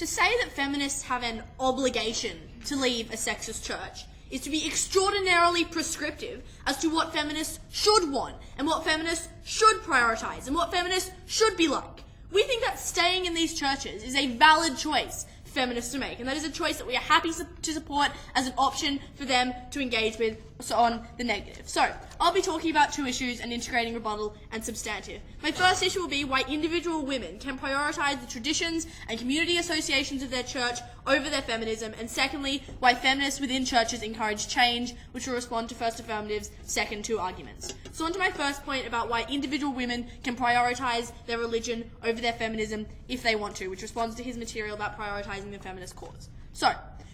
to say that feminists have an obligation to leave a sexist church is to be extraordinarily prescriptive as to what feminists should want and what feminists should prioritize and what feminists should be like. We think that staying in these churches is a valid choice for feminists to make, and that is a choice that we are happy to support as an option for them to engage with on the negative. So, I'll be talking about two issues, and integrating rebuttal and substantive. My first issue will be why individual women can prioritize the traditions and community associations of their church over their feminism, and secondly, why feminists within churches encourage change, which will respond to First Affirmative's second two arguments. So on to my first point about why individual women can prioritize their religion over their feminism if they want to, which responds to his material about prioritizing the feminist cause. So,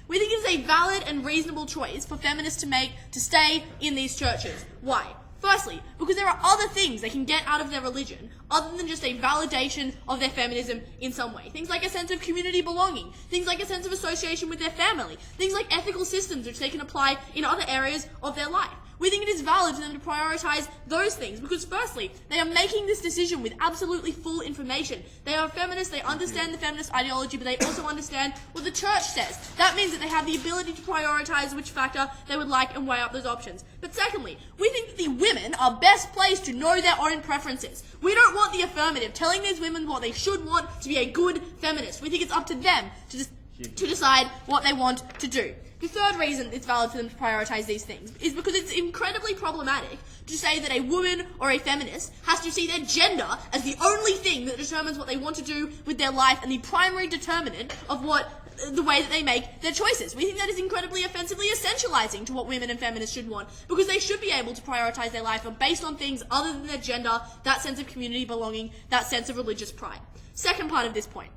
we think it is a valid and reasonable choice for feminists to make to stay in these churches. Why? Firstly, because there are other things they can get out of their religion other than just a validation of their feminism in some way. Things like a sense of community belonging, things like a sense of association with their family, things like ethical systems which they can apply in other areas of their life. We think it is valid for them to prioritize those things because, firstly, they are making this decision with absolutely full information. They are feminists, they understand the feminist ideology, but they also understand what the church says. That means that they have the ability to prioritize which factor they would like and weigh up those options. But secondly, we think that the women are best placed to know their own preferences. We don't want the affirmative telling these women what they should want to be a good feminist. We think it's up to them to decide what they want to do. The third reason it's valid for them to prioritize these things is because it's incredibly problematic to say that a woman or a feminist has to see their gender as the only thing that determines what they want to do with their life and the primary determinant of the way that they make their choices. We think that is incredibly offensively essentializing to what women and feminists should want, because they should be able to prioritize their life based on things other than their gender, that sense of community belonging, that sense of religious pride. Second part of this point.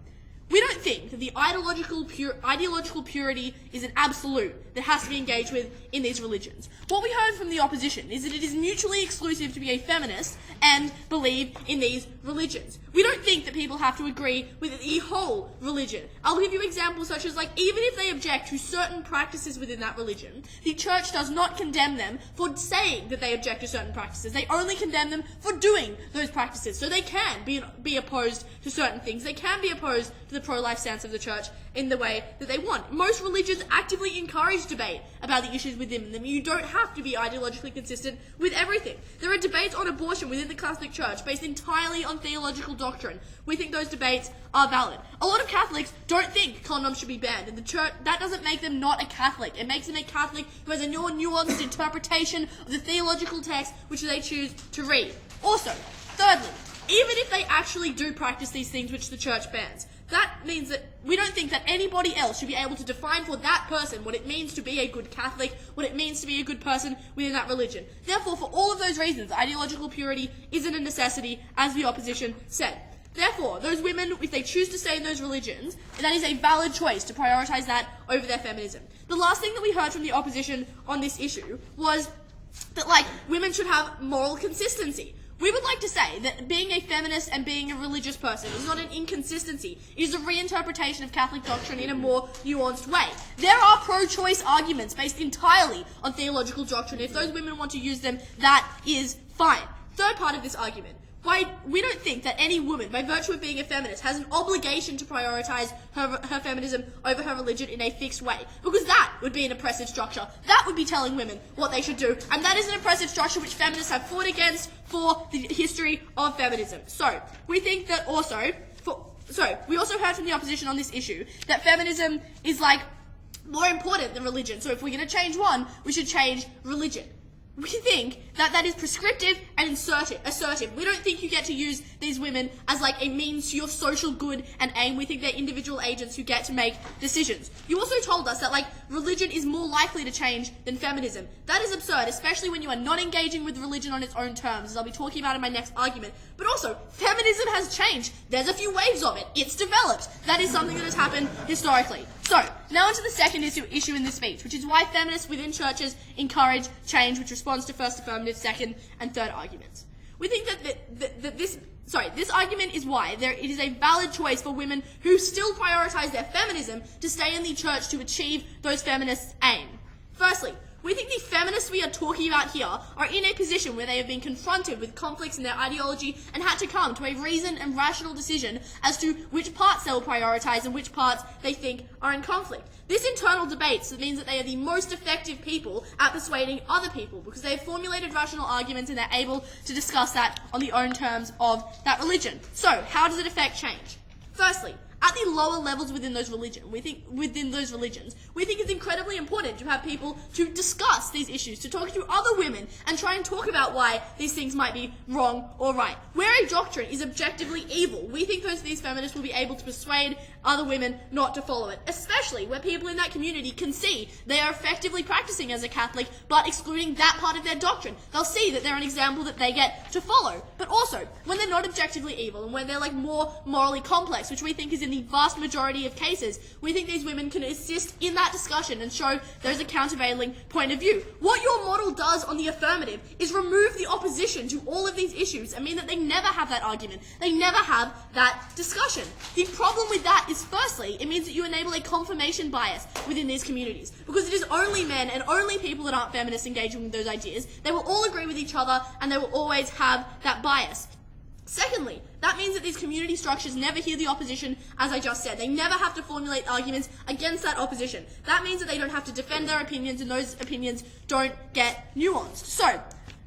We don't think that the ideological purity is an absolute that has to be engaged with in these religions. What we heard from the opposition is that it is mutually exclusive to be a feminist and believe in these religions. We don't think that people have to agree with the whole religion. I'll give you examples such as, even if they object to certain practices within that religion, the church does not condemn them for saying that they object to certain practices. They only condemn them for doing those practices. So they can be opposed to certain things. They can be opposed to the pro-life stance of the church in the way that they want. Most religions actively encourage debate about the issues within them. You don't have to be ideologically consistent with everything. There are debates on abortion within the Catholic Church based entirely on theological doctrine. We think those debates are valid. A lot of Catholics don't think condoms should be banned, and the church, that doesn't make them not a Catholic. It makes them a Catholic who has a more nuanced interpretation of the theological text which they choose to read. Also, thirdly, even if they actually do practice these things which the church bans, that means that we don't think that anybody else should be able to define for that person what it means to be a good Catholic, what it means to be a good person within that religion. Therefore, for all of those reasons, ideological purity isn't a necessity, as the opposition said. Therefore, those women, if they choose to stay in those religions, that is a valid choice to prioritize that over their feminism. The last thing that we heard from the opposition on this issue was that, women should have moral consistency. We would like to say that being a feminist and being a religious person is not an inconsistency. It is a reinterpretation of Catholic doctrine in a more nuanced way. There are pro-choice arguments based entirely on theological doctrine. If those women want to use them, that is fine. Third part of this argument. Why we don't think that any woman, by virtue of being a feminist, has an obligation to prioritize her feminism over her religion in a fixed way. Because that would be an oppressive structure. That would be telling women what they should do. And that is an oppressive structure which feminists have fought against for the history of feminism. So, we think that we also heard from the opposition on this issue that feminism is more important than religion. So if we're going to change one, we should change religion. We think that that is prescriptive and assertive. We don't think you get to use these women as a means to your social good and aim. We think they're individual agents who get to make decisions. You also told us that religion is more likely to change than feminism. That is absurd, especially when you are not engaging with religion on its own terms, as I'll be talking about in my next argument. But also, feminism has changed. There's a few waves of it. It's developed. That is something that has happened historically. So, now onto the second issue in this speech, which is why feminists within churches encourage change, which responds to First Affirmative, second and third arguments. We think that this argument is why it is a valid choice for women who still prioritize their feminism to stay in the church to achieve those feminists' aim. Firstly, We think the feminists we are talking about here are in a position where they have been confronted with conflicts in their ideology and had to come to a reasoned and rational decision as to which parts they will prioritise and which parts they think are in conflict. This internal debate means that they are the most effective people at persuading other people because they have formulated rational arguments and they're able to discuss that on the own terms of that religion. So, how does it affect change? Firstly, at the lower levels within those religions, we think it's incredibly important to have people to discuss these issues, to talk to other women and try and talk about why these things might be wrong or right. Where a doctrine is objectively evil, we think these feminists will be able to persuade other women not to follow it, especially where people in that community can see they are effectively practicing as a Catholic but excluding that part of their doctrine. They'll see that they're an example that they get to follow. But also, when they're not objectively evil and when they're more morally complex, which we think is in the vast majority of cases, we think these women can assist in that discussion and show there's a countervailing point of view. What your model does on the affirmative is remove the opposition to all of these issues and mean that they never have that argument. They never have that discussion. The problem with that is, firstly, it means that you enable a confirmation bias within these communities because it is only men and only people that aren't feminists engaging with those ideas. They will all agree with each other and they will always have that bias. Secondly, that means that these community structures never hear the opposition, as I just said. They never have to formulate arguments against that opposition. That means that they don't have to defend their opinions, and those opinions don't get nuanced. So,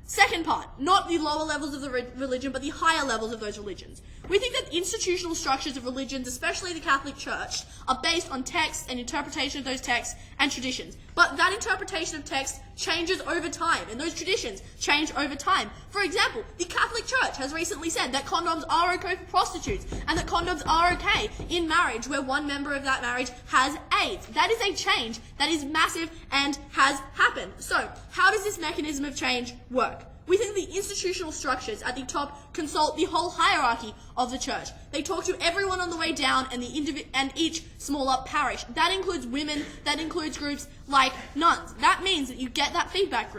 second part, not the lower levels of the religion, but the higher levels of those religions. We think that institutional structures of religions, especially the Catholic Church, are based on texts and interpretation of those texts and traditions. But that interpretation of text changes over time, and those traditions change over time. For example, the Catholic Church has recently said that condoms are okay for prostitutes, and that condoms are okay in marriage where one member of that marriage has AIDS. That is a change that is massive and has happened. So, how does this mechanism of change work? We think the institutional structures at the top consult the whole hierarchy of the church. They talk to everyone on the way down and each smaller parish. That includes women, that includes groups like nuns. That means that you get that feedback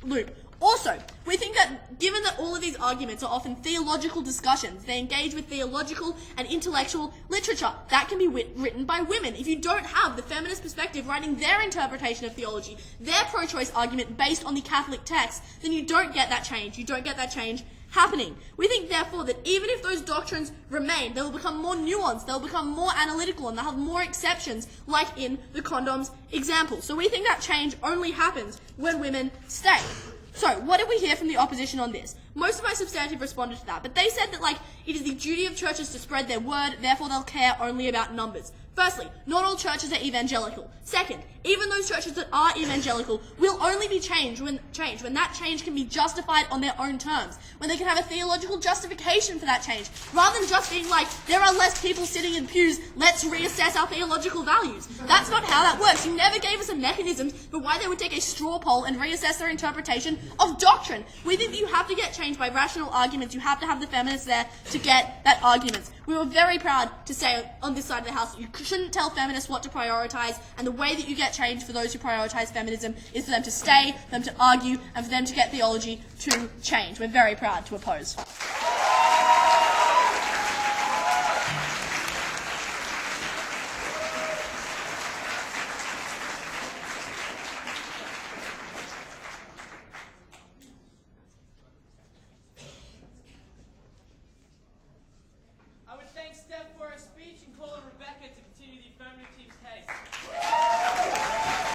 loop. Also, we think that given that all of these arguments are often theological discussions, they engage with theological and intellectual literature that can be written by women. If you don't have the feminist perspective writing their interpretation of theology, their pro-choice argument based on the Catholic text, then you don't get that change. You don't get that change happening. We think, therefore, that even if those doctrines remain, they will become more nuanced, they'll become more analytical, and they'll have more exceptions, like in the condoms example. So we think that change only happens when women stay. So, what did we hear from the opposition on this? Most of my substantive responded to that, but they said that, it is the duty of churches to spread their word, therefore they'll care only about numbers. Firstly, not all churches are evangelical. Second, even those churches that are evangelical will only be changed when that change can be justified on their own terms, when they can have a theological justification for that change, rather than just being there are less people sitting in pews, let's reassess our theological values. That's not how that works. You never gave us a mechanism for why they would take a straw poll and reassess their interpretation of doctrine. We think that you have to get change by rational arguments. You have to have the feminists there to get that argument. We were very proud to say on this side of the house that you shouldn't tell feminists what to prioritise, and the way that you get change for those who prioritise feminism is for them to stay, for them to argue, and for them to get theology to change. We're very proud to oppose.